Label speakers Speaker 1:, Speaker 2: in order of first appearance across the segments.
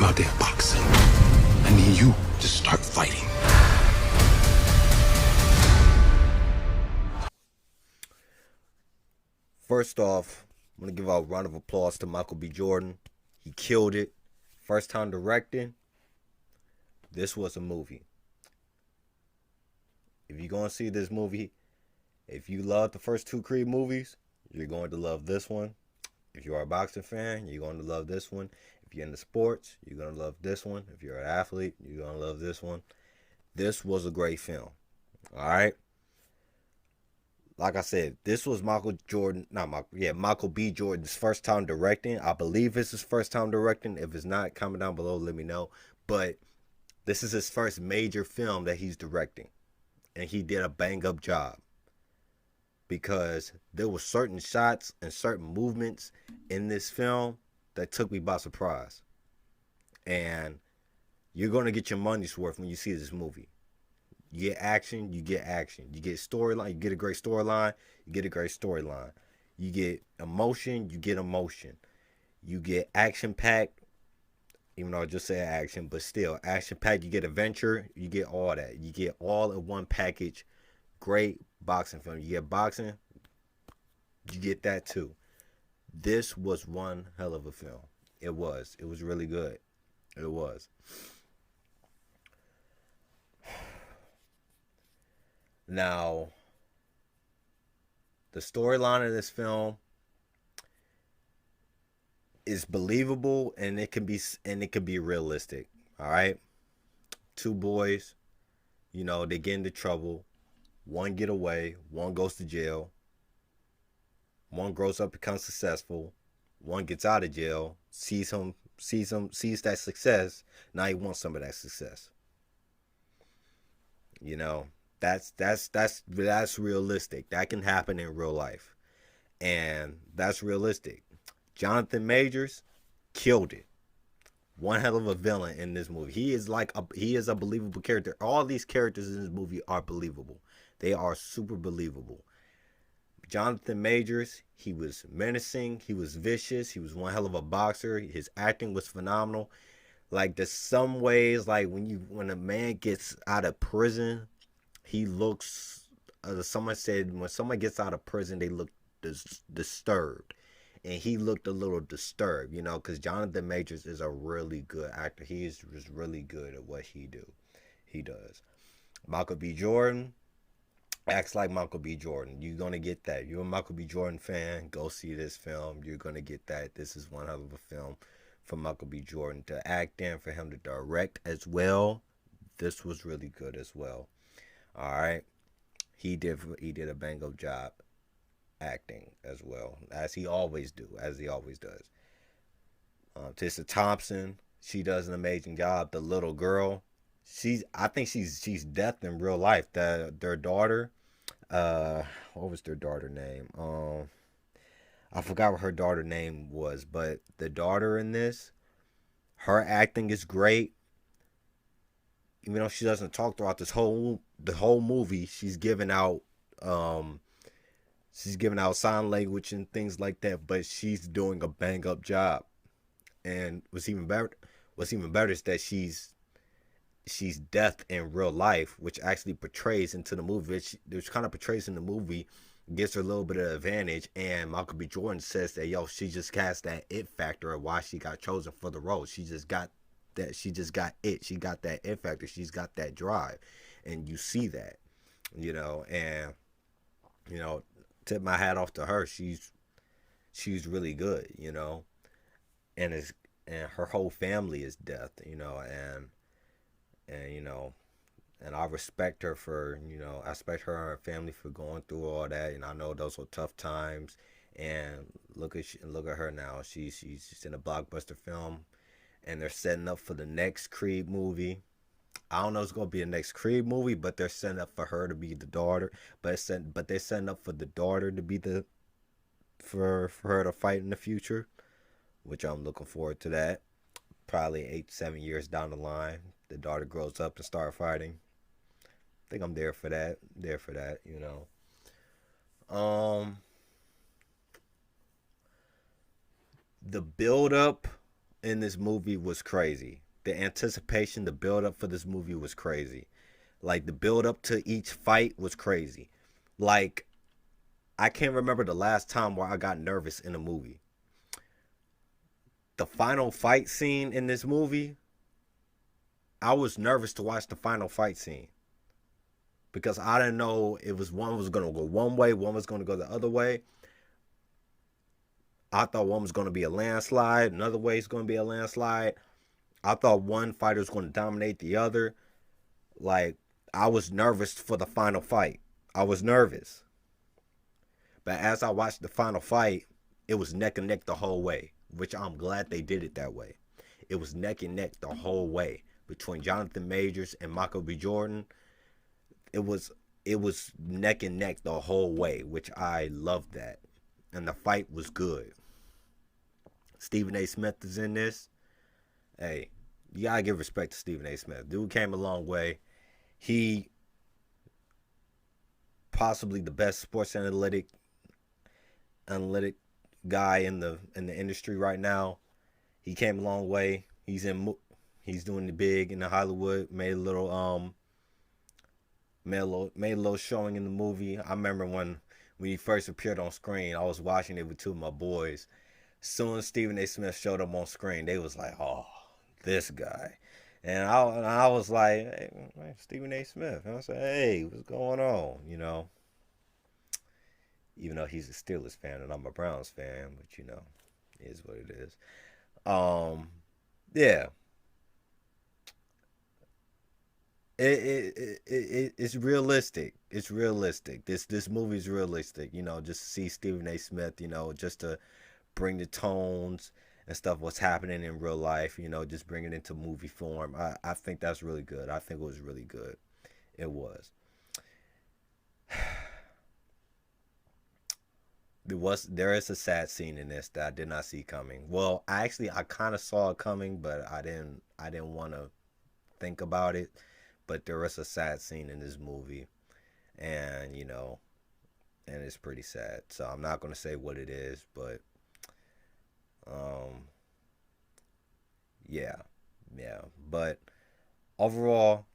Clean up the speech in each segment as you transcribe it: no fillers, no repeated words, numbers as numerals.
Speaker 1: you out there boxing. I need you to start fighting.
Speaker 2: First off, I'm going to give a round of applause to Michael B. Jordan. He killed it. First time directing. This was a movie. If you're going to see this movie, if you love the first two Creed movies, you're going to love this one. If you are a boxing fan, you're going to love this one. If you're into sports, you're going to love this one. If you're an athlete, you're going to love this one. This was a great film. All right? Like I said, this was Michael B. Jordan's first time directing. I believe it's his first time directing. If it's not, comment down below, let me know. But this is his first major film that he's directing. And he did a bang-up job. Because there were certain shots and certain movements in this film that took me by surprise. And you're going to get your money's worth when you see this movie. You get action, you get action. You get storyline, you get a great storyline, you get a great storyline. You get emotion, you get emotion. You get action-packed, even though I just said action, but still, action-packed, you get adventure, you get all that. You get all in one package. Great boxing film. You get boxing, you get that too. This was one hell of a film. It was. It was really good. It was. Now, the storyline of this film is believable and it can be realistic. All right, two boys, they get into trouble. One get away. One goes to jail. One grows up, becomes successful. One gets out of jail, sees that success. Now he wants some of that success. That's realistic. That can happen in real life. And that's realistic. Jonathan Majors killed it. One hell of a villain in this movie. He is a believable character. All these characters in this movie are believable. They are super believable. Jonathan Majors, he was menacing, he was vicious, he was one hell of a boxer. His acting was phenomenal. Like, there's some ways, like when a man gets out of prison, he looks, someone said when someone gets out of prison, they look disturbed. And he looked a little disturbed, because Jonathan Majors is a really good actor. He is just really good at what he does. Michael B. Jordan acts like Michael B. Jordan. You're going to get that. You're a Michael B. Jordan fan, go see this film. You're going to get that. This is one hell of a film for Michael B. Jordan to act in, for him to direct as well. This was really good as well. All right. He did a bang-up job acting as well, as he always does. TessaThompson, she does an amazing job. The little girl, I think she's deaf in real life. Their daughter, what was their daughter name? I forgot what her daughter name was, but the daughter in this, her acting is great. Even though she doesn't talk throughout the whole movie, she's giving out sign language and things like that, but she's doing a bang up job. And what's even better is that she's deaf in real life, which actually portrays into the movie, which kind of portrays in the movie, gives her a little bit of advantage. And Michael B. Jordan says that, she just has that it factor of why she got chosen for the role. She just got that it factor. She's got that drive. And you see that, and, tip my hat off to her. She's really good, and her whole family is deaf, and I respect her for, I respect her and her family for going through all that. And I know those were tough times. And look at her now. She's in a blockbuster film, and they're setting up for the next Creed movie. I don't know if it's gonna be a next Creed movie, but they're setting up for her to be the daughter. But they're setting up for the daughter to be for her to fight in the future, which I'm looking forward to that. Probably 8-7 years down the line, the daughter grows up and start fighting. I think I'm there for that. The build up in this movie was crazy. The anticipation, the build up for this movie was crazy. Like the build up to each fight was crazy. Like I can't remember the last time where I got nervous in a movie. The final fight scene in this movie, I was nervous to watch the final fight scene because I didn't know it was one was going to go one way, one was going to go the other way. I thought one was going to be a landslide, another way is going to be a landslide. I thought one fighter was going to dominate the other. Like, I was nervous for the final fight. I was nervous. But as I watched the final fight, it was neck and neck the whole way, which I'm glad they did it that way. It was neck and neck the whole way between Jonathan Majors and MichaelBJordan. It was neck and neck the whole way, which I loved that. And the fight was good. Stephen A. Smith is in this. Hey, you gotta give respect to Stephen A. Smith. Dude came a long way. He possibly the best sports analytic guy in the industry right now. He came a long way. He's doing the big in the Hollywood. Made a little showing in the movie. I remember when he first appeared on screen, I was watching it with two of my boys. As soon as Stephen A. Smith showed up on screen, they was like, "Oh, this guy." And I was like, "Hey, Stephen A. Smith." And I said, "Hey, what's going on?" You know, even though he's a Steelers fan and I'm a Browns fan, but you know, it is what it is. Yeah. It's realistic. It's realistic. This movie is realistic. You know, just to see Stephen A. Smith. You know, just to bring the tones and stuff what's happening in real life. You know, just bring it into movie form. I think that's really good. I think it was really good. It was. There is a sad scene in this that I did not see coming. Well, I kind of saw it coming, but I didn't want to think about it. But there is a sad scene in this movie, and you know, and it's pretty sad. So I'm not gonna say what it is, but um, yeah, yeah. But overall,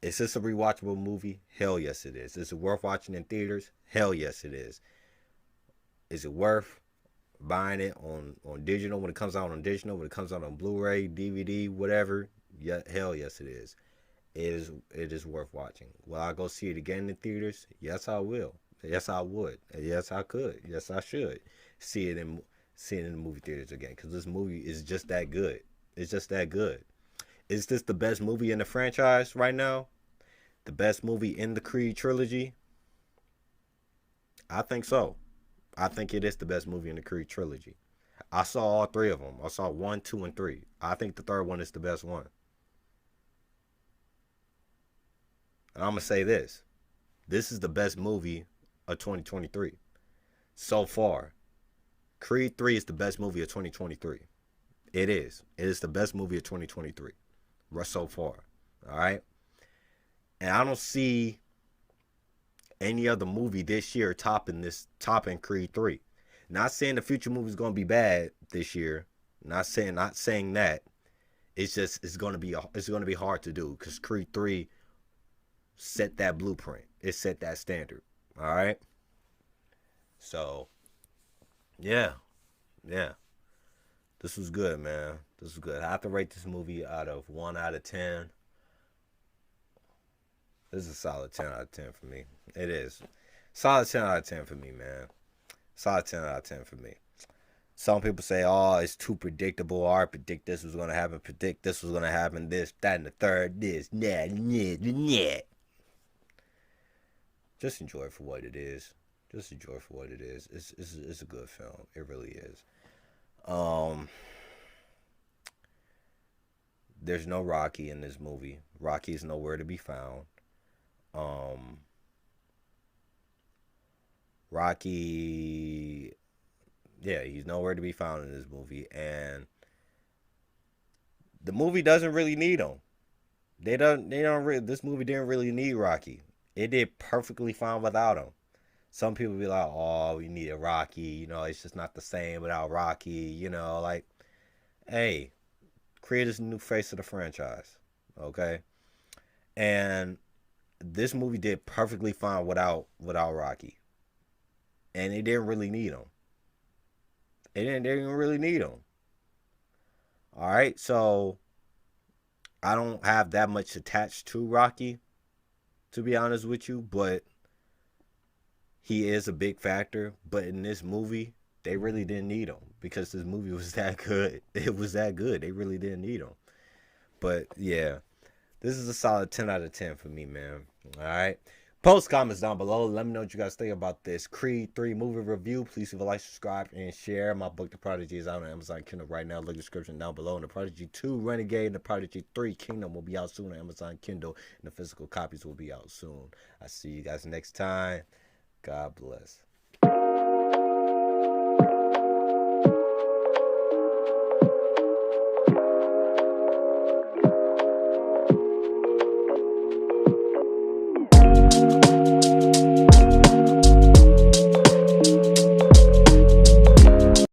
Speaker 2: is this a rewatchable movie? Hell yes, it is. Is it worth watching in theaters? Hell yes, it is. Is it worth buying it on digital when it comes out on digital, when it comes out on Blu-ray, DVD, whatever? Yeah, hell yes, it is. It is worth watching. Will I go see it again in theaters? Yes, I will. Yes, I would. Yes, I could. Yes, I should see it in the movie theaters again because this movie is just that good. It's just that good. Is this the best movie in the franchise right now? The best movie in the Creed trilogy? I think so. I think it is the best movie in the Creed trilogy. I saw all three of them. I saw 1, 2, and 3. I think the third one is the best one. And I'm going to say this. This is the best movie of 2023. So far. Creed 3 is the best movie of 2023. It is. It is the best movie of 2023. So far. Alright? And I don't see any other movie this year topping Creed 3. Not saying the future movie is going to be bad this year. Not saying that. It's just it's going to be hard to do cuz Creed 3 set that blueprint. It set that standard. All right? So, yeah. Yeah. This was good, man. This was good. I have to rate this movie out of 1 out of 10. This is a solid 10 out of 10 for me. It is. Solid 10 out of 10 for me, man. Solid 10 out of 10 for me. Some people say, oh, it's too predictable. I predict this was going to happen. Predict this was going to happen. This, that, and the third. This, nah. Just enjoy it for what it is. Just enjoy it for what it is. It's a good film. It really is. There's no Rocky in this movie. Rocky is nowhere to be found. Rocky, yeah, he's nowhere to be found in this movie, and the movie doesn't really need him. They don't really. This movie didn't really need Rocky. It did perfectly fine without him. Some people be like, "Oh, we need a Rocky." You know, it's just not the same without Rocky. You know, like, hey, Creed is the new face of the franchise. Okay, and this movie did perfectly fine without Rocky, and they didn't really need him. They didn't really need him. All right, so I don't have that much attached to Rocky, to be honest with you, but he is a big factor. But in this movie, they really didn't need him because this movie was that good. It was that good. They really didn't need him. But yeah, this is a solid 10 out of 10 for me, man. All right. Post comments down below. Let me know what you guys think about this Creed 3 movie review. Please leave a like, subscribe, and share. My book, The Prodigy, is out on Amazon Kindle right now. Look at the description down below. And The Prodigy 2 Renegade and The Prodigy 3 Kingdom will be out soon on Amazon Kindle. And the physical copies will be out soon. I'll see you guys next time. God bless.